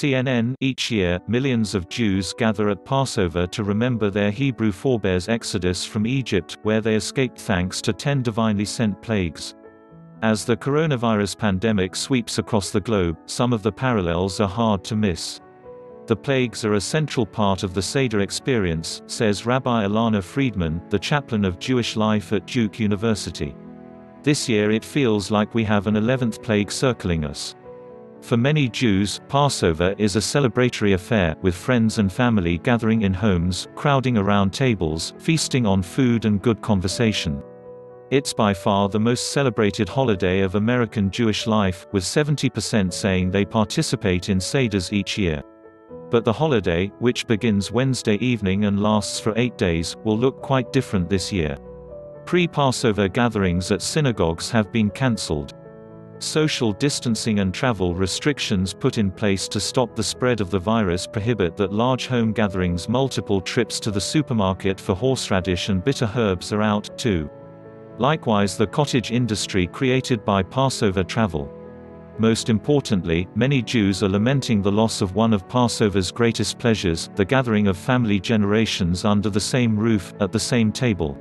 CNN, each year, millions of Jews gather at Passover to remember their Hebrew forebears' exodus from Egypt, where they escaped thanks to 10 divinely sent plagues. As the coronavirus pandemic sweeps across the globe, some of the parallels are hard to miss. The plagues are a central part of the Seder experience, says Rabbi Ilana Friedman, the chaplain of Jewish life at Duke University. This year it feels like we have an 11th plague circling us. For many Jews, Passover is a celebratory affair, with friends and family gathering in homes, crowding around tables, feasting on food and good conversation. It's by far the most celebrated holiday of American Jewish life, with 70% saying they participate in seders each year. But the holiday, which begins Wednesday evening and lasts for 8 days, will look quite different this year. Pre-Passover gatherings at synagogues have been cancelled. Social distancing and travel restrictions put in place to stop the spread of the virus prohibit that large home gatherings. Multiple trips to the supermarket for horseradish and bitter herbs are out, too. Likewise, the cottage industry created by Passover travel. Most importantly, many Jews are lamenting the loss of one of Passover's greatest pleasures, the gathering of family generations under the same roof, at the same table.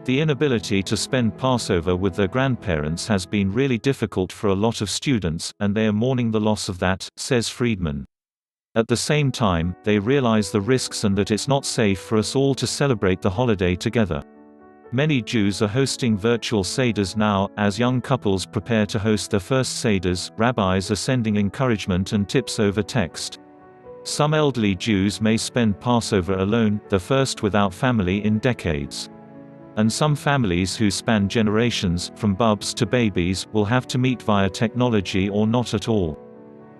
The inability to spend Passover with their grandparents has been really difficult for a lot of students, and they are mourning the loss of that, says Friedman. At the same time, they realize the risks and that it's not safe for us all to celebrate the holiday together. Many Jews are hosting virtual seders now, as young couples prepare to host their first seders. Rabbis are sending encouragement and tips over text. Some elderly Jews may spend Passover alone, the first without family in decades. And some families who span generations, from bubs to babies, will have to meet via technology or not at all.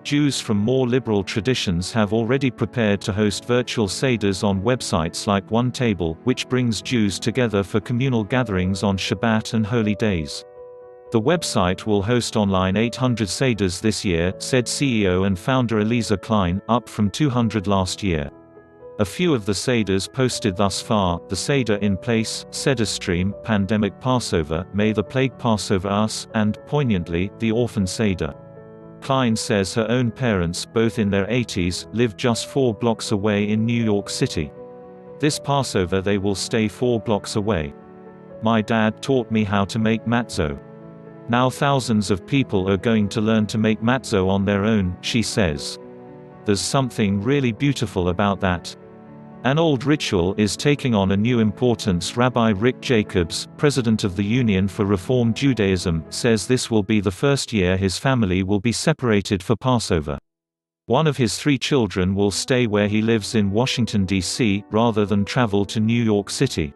Jews from more liberal traditions have already prepared to host virtual seders on websites like One Table, which brings Jews together for communal gatherings on Shabbat and holy days. The website will host online 800 seders this year, said CEO and founder Elisa Klein, up from 200 last year. A few of the seders posted thus far: the Seder in Place, Seder Stream, Pandemic Passover, May the Plague Passover Us, and, poignantly, the Orphan Seder. Klein says her own parents, both in their 80s, live just 4 blocks away in New York City. This Passover they will stay 4 blocks away. My dad taught me how to make matzo. Now thousands of people are going to learn to make matzo on their own, she says. There's something really beautiful about that. An old ritual is taking on a new importance. Rabbi Rick Jacobs, president of the Union for Reform Judaism, says this will be the first year his family will be separated for Passover. One of his 3 children will stay where he lives in Washington, D.C., rather than travel to New York City.